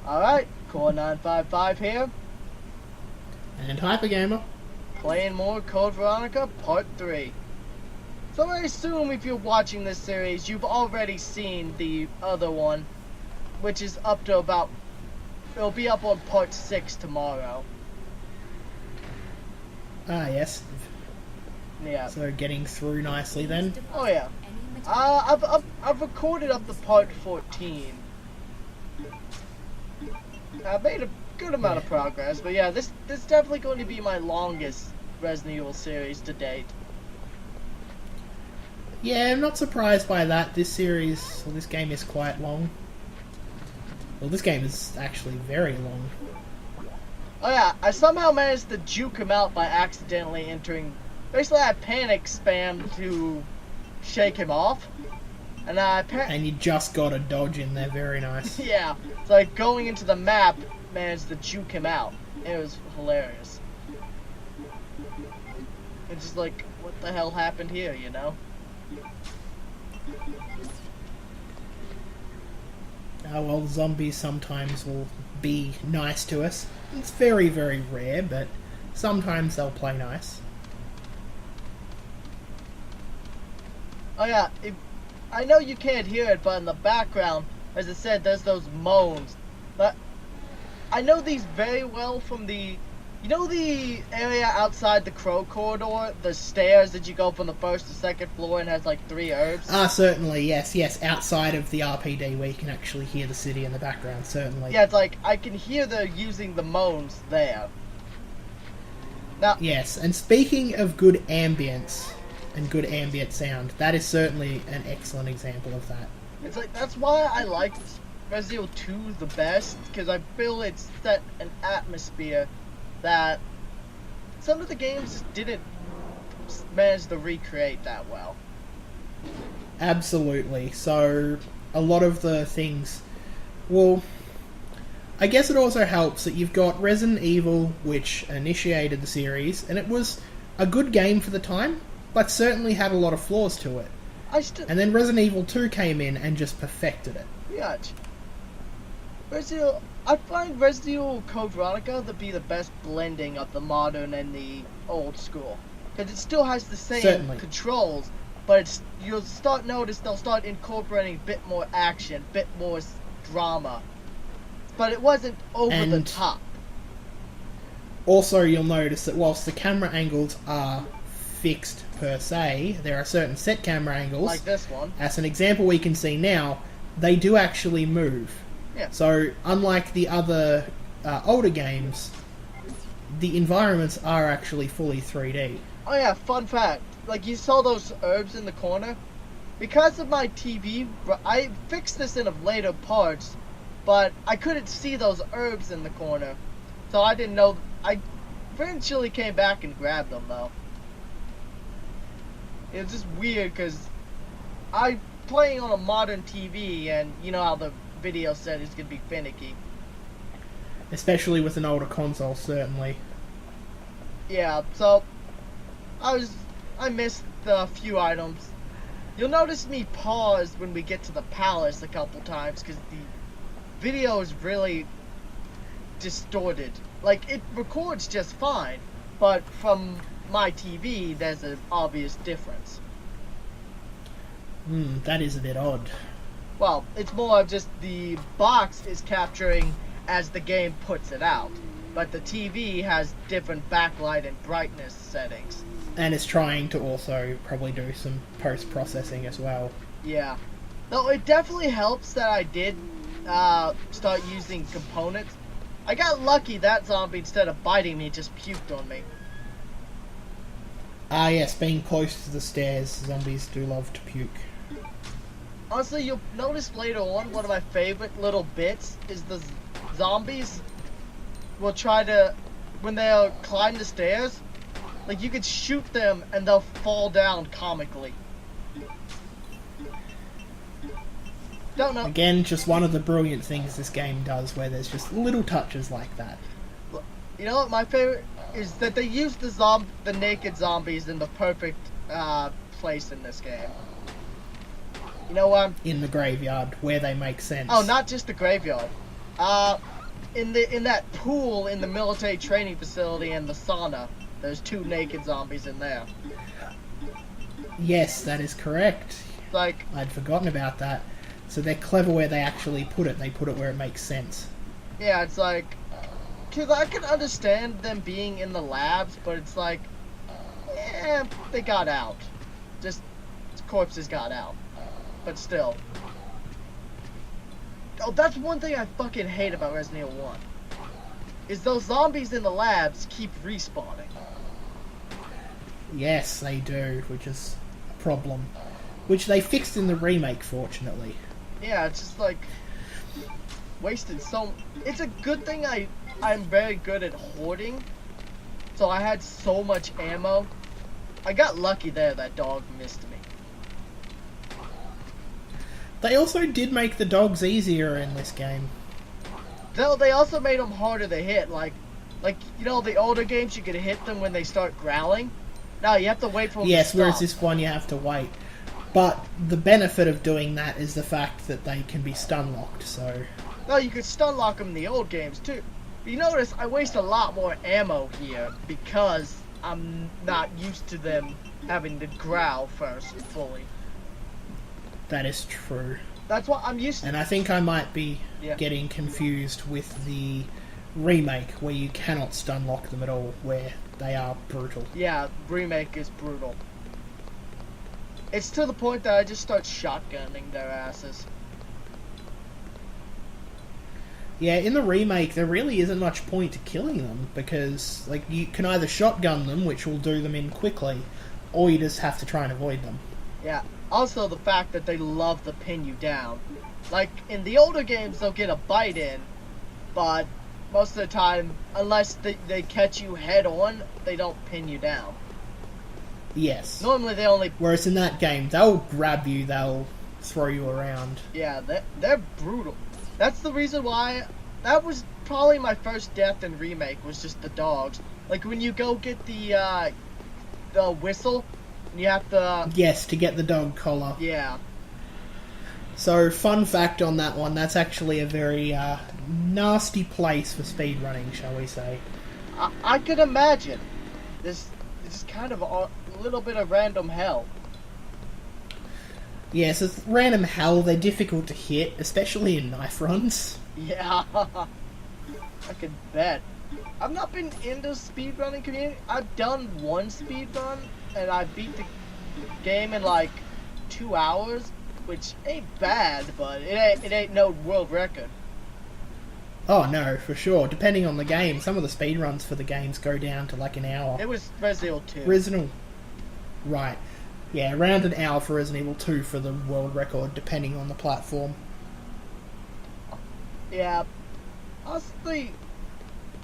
Alright, Core955 here, And Hypergamer. playing more Code Veronica Part 3. So I assume if you're watching this series, you've already seen the other one, which is up to about... It'll be up on Part 6 tomorrow. Ah, yes. Yeah. So getting through nicely then. Oh yeah. I've recorded up to Part 14. I've made a good amount of progress, but yeah, this is definitely going to be my longest Resident Evil series to date. Yeah, I'm not surprised by that. This game is quite long. Well, this game is actually very long. Oh yeah, I somehow managed to juke him out by accidentally entering... Basically, I panic spammed to shake him off. And And you just got a dodge in there, very nice. Yeah, it's like going into the map, managed to juke him out. It was hilarious. It's just like, what the hell happened here, you know? Oh well, zombies sometimes will be nice to us. It's very, very rare, but sometimes they'll play nice. Oh yeah, I know you can't hear it, but in the background, as I said, there's those moans. But I know these very well from the... You know the area outside the Crow Corridor? The stairs that you go from the first to second floor and has like 3 herbs? Ah, certainly, yes. Outside of the RPD where you can actually hear the city in the background, certainly. Yeah, it's like, I can hear they're using the moans there. Now, Yes, and speaking of good ambience and good ambient sound, that is certainly an excellent example of that. it's like, that's why I liked Resident Evil 2 the best, because I feel it set an atmosphere that some of the games just didn't manage to recreate that well. Absolutely. So, a lot of the things... Well, I guess it also helps that you've got Resident Evil, which initiated the series, and it was a good game for the time, but certainly had a lot of flaws to it. And then Resident Evil 2 came in and just perfected it. Yeah. I find Resident Evil Code Veronica to be the best blending of the modern and the old school. Because it still has the same controls, but you'll notice they'll start incorporating a bit more action, a bit more drama. But it wasn't over the top. Also, you'll notice that whilst the camera angles are fixed per se, there are certain set camera angles. Like this one. As an example we can see now, they do actually move. Yeah. So, unlike the other older games, the environments are actually fully 3D. Oh yeah, fun fact. Like, you saw those herbs in the corner? Because of my TV, I fixed this in later parts, but I couldn't see those herbs in the corner. So I didn't know... I eventually came back and grabbed them, though. It was just weird, because I'm playing on a modern TV, and you know how the video set is going to be finicky. Especially with an older console, certainly. Yeah, so... I missed a few items. You'll notice me pause when we get to the palace a couple times, because the video is really distorted. Like, it records just fine, but from my TV, there's an obvious difference. That is a bit odd. Well, it's more of just the box is capturing as the game puts it out, but the TV has different backlight and brightness settings. And it's trying to also probably do some post-processing as well. Yeah. Though it definitely helps that I did start using components. I got lucky that zombie, instead of biting me, just puked on me. Ah yes, being close to the stairs, zombies do love to puke. Honestly, you'll notice later on, one of my favorite little bits is the zombies will try to, when they'll climb the stairs, like, you could shoot them and they'll fall down comically. Don't know. Again, just one of the brilliant things this game does, where there's just little touches like that. You know what my favorite is? That they use the naked zombies in the perfect place in this game. You know what? In the graveyard, where they make sense. Oh, not just the graveyard. in that pool in the military training facility and the sauna, there's 2 naked zombies in there. Yes, that is correct. Like, I'd forgotten about that. So they're clever where they actually put it. They put it where it makes sense. yeah, it's like, cause I can understand them being in the labs, but it's like, yeah, they got out. Just corpses got out, but still. Oh, that's one thing I fucking hate about Resident Evil 1. Is those zombies in the labs keep respawning. Yes, they do, which is a problem. Which they fixed in the remake, fortunately. Yeah, it's just like wasted so. It's a good thing I'm very good at hoarding, so I had so much ammo. I got lucky there. That dog missed me. They also did make the dogs easier in this game. They also made them harder to hit. Like you know, the older games you could hit them when they start growling. Now you have to wait for them Yes, to whereas stop. this one you have to wait. But the benefit of doing that is the fact that they can be stun locked. So No, you could stun lock them in the old games too. But you notice I waste a lot more ammo here because I'm not used to them having to growl first fully. that is true. That's what I'm used to. And I think I might be Yeah. getting confused with the remake where you cannot stun lock them at all, where they are brutal. Yeah, remake is brutal. It's to the point that I just start shotgunning their asses. Yeah, in the remake there really isn't much point to killing them because like you can either shotgun them, which will do them in quickly, or you just have to try and avoid them. Yeah. Also the fact that they love to pin you down. Like in the older games they'll get a bite in, but most of the time, unless they catch you head on, they don't pin you down. Yes. Normally they only... Whereas in that game, they'll grab you, they'll throw you around. Yeah, they're brutal. That's the reason why... That was probably my first death in Remake, was just the dogs. Like when you go get the whistle, and you have to... Yes, to get the dog collar. Yeah. So, fun fact on that one, that's actually a very nasty place for speedrunning, shall we say. I could imagine. This is kind of a little bit of random hell. Yes, it's random hell, they're difficult to hit, especially in knife runs. Yeah. I could bet. I've not been into speedrunning community. I've done one speedrun, and I beat the game in like 2 hours, which ain't bad, but it ain't no world record. Oh no, for sure. Depending on the game, some of the speedruns for the games go down to like an hour. It was Resident Evil 2. Resident Evil... Right. Yeah, around an hour for Resident Evil 2 for the world record, depending on the platform. Yeah. Honestly,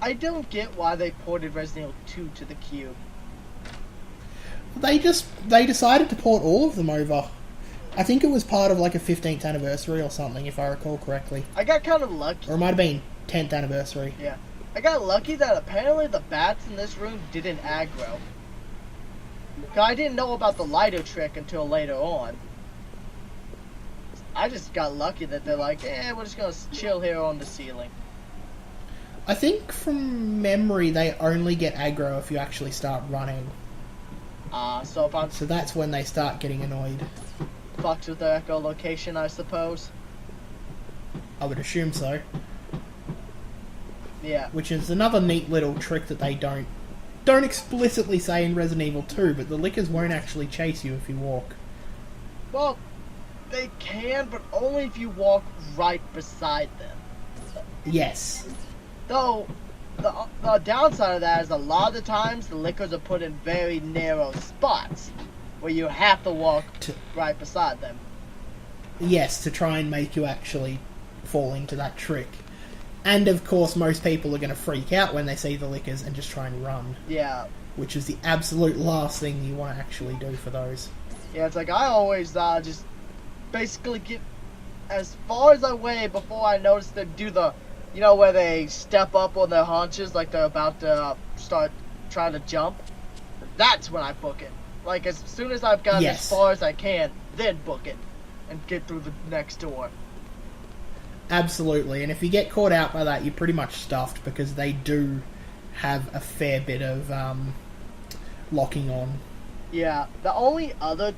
I don't get why they ported Resident Evil 2 to the Cube. They decided to port all of them over. I think it was part of like a 15th anniversary or something, if I recall correctly. I got kind of lucky. Or it might have been 10th anniversary. Yeah. I got lucky that apparently the bats in this room didn't aggro. 'Cause I didn't know about the lighter trick until later on. I just got lucky that they're like, we're just gonna chill here on the ceiling. I think from memory they only get aggro if you actually start running. So if I'm So that's when they start getting annoyed. fucked with their echolocation, I suppose. I would assume so. Yeah. Which is another neat little trick that they don't explicitly say in Resident Evil 2, but the lickers won't actually chase you if you walk. Well, they can, but only if you walk right beside them. Yes. Though, the downside of that is a lot of the times the lickers are put in very narrow spots where you have to walk right beside them. Yes, to try and make you actually fall into that trick. And of course, most people are going to freak out when they see the lickers and just try and run. Yeah. Which is the absolute last thing you want to actually do for those. Yeah, it's like I always just basically get as far as I weigh before I notice them do the, you know, where they step up on their haunches like they're about to start trying to jump. That's when I book it. Like as soon as I've gotten as far as I can, then book it and get through the next door. Absolutely, and if you get caught out by that, you're pretty much stuffed because they do have a fair bit of locking on. Yeah, the only other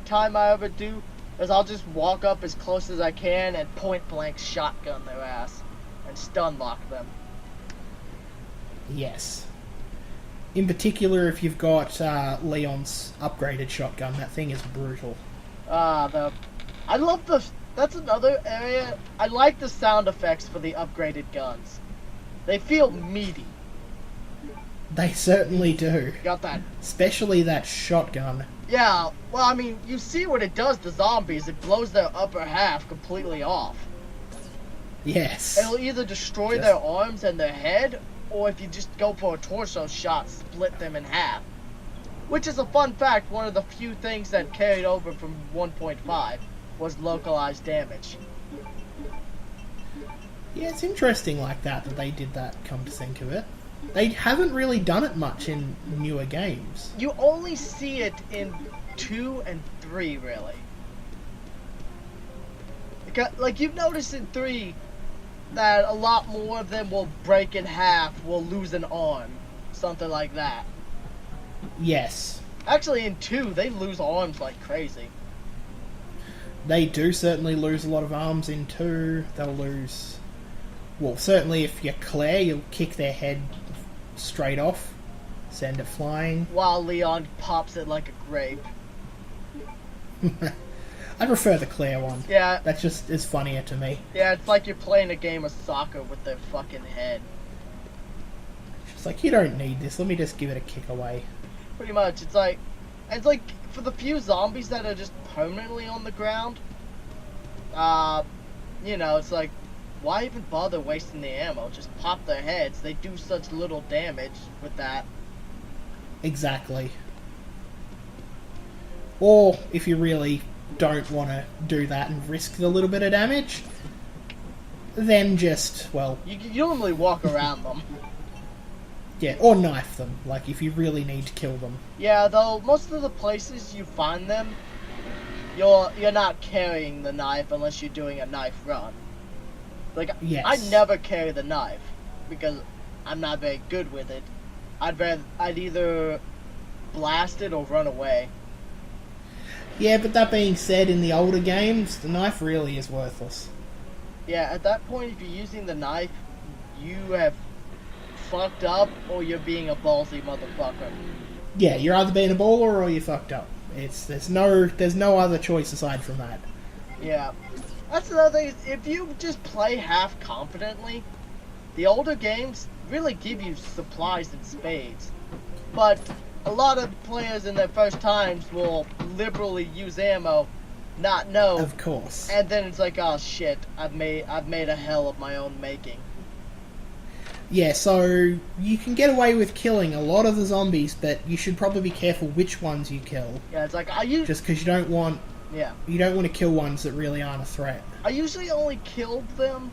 time I ever do is I'll just walk up as close as I can and point blank shotgun their ass and stun lock them. Yes. In particular, if you've got Leon's upgraded shotgun, that thing is brutal. I love that's another area. I like the sound effects for the upgraded guns. They feel meaty. They certainly do. Got that? Especially that shotgun. Yeah, well, I mean, you see what it does to zombies. It blows their upper half completely off. Yes. It'll either destroy their arms and their head, or if you just go for a torso shot, split them in half. Which is a fun fact, one of the few things that carried over from 1.5 was localized damage. Yeah, it's interesting like that they did that, come to think of it. They haven't really done it much in newer games. You only see it in 2 and 3, really. Because, like, you've noticed in 3 that a lot more of them will break in half, will lose an arm, something like that. Yes. Actually, in 2, they lose arms like crazy. They do certainly lose a lot of arms in 2. They'll lose... Well, certainly if you're Claire, you'll kick their head straight off, send it flying. While Leon pops it like a grape. I prefer the Claire one. Yeah. That just is funnier to me. Yeah, it's like you're playing a game of soccer with their fucking head. It's like, you don't need this, let me just give it a kick away. Pretty much, it's like for the few zombies that are just permanently on the ground, you know, it's like, why even bother wasting the ammo? Just pop their heads. They do such little damage with that. Exactly. Or, if you really don't want to do that and risk the little bit of damage, then just, well... You normally walk around them. Yeah, or knife them, like if you really need to kill them. Yeah, though, most of the places you find them, you're not carrying the knife unless you're doing a knife run. Like, yes. I never carry the knife, because I'm not very good with it. I'd either blast it or run away. Yeah, but that being said, in the older games, the knife really is worthless. Yeah, at that point, if you're using the knife, you have fucked up, or you're being a ballsy motherfucker. Yeah, you're either being a baller or you're fucked up. There's no other choice aside from that. Yeah. That's another thing, if you just play half confidently, the older games really give you supplies in spades. But a lot of players in their first times will liberally use ammo, not know. Of course. And then it's like, oh shit, I've made a hell of my own making. Yeah, so you can get away with killing a lot of the zombies, but you should probably be careful which ones you kill. Yeah, it's like just because you don't want to kill ones that really aren't a threat. I usually only killed them,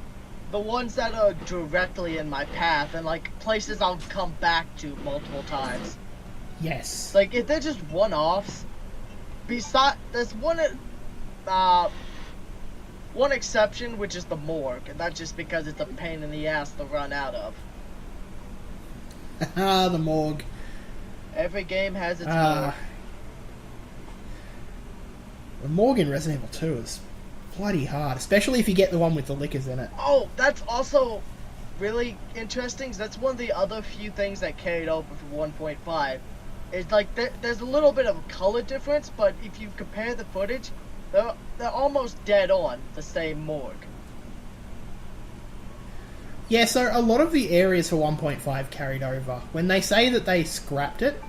the ones that are directly in my path, and like places I'll come back to multiple times. Yes. Like if they're just one-offs, there's one exception, which is the morgue, and that's just because it's a pain in the ass to run out of. The morgue. Every game has its morgue. The morgue in Resident Evil 2 is bloody hard, especially if you get the one with the lickers in it. Oh, that's also really interesting. That's one of the other few things that carried over from 1.5. It's like there's a little bit of a color difference, but if you compare the footage, they're almost dead on the same morgue. Yeah, so a lot of the areas for 1.5 carried over. When they say that they scrapped it,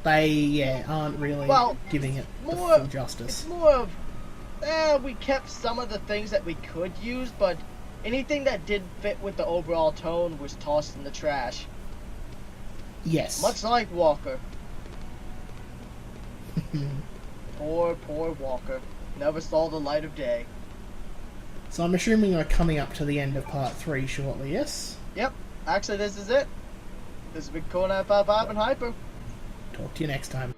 they aren't really giving it the full justice. It's more of, we kept some of the things that we could use, but anything that didn't fit with the overall tone was tossed in the trash. Yes. Much like Walker. Poor Walker. Never saw the light of day. So I'm assuming we're coming up to the end of part 3 shortly, yes? Yep. Actually, this is it. This has been Core 955 and Hyper. Talk to you next time.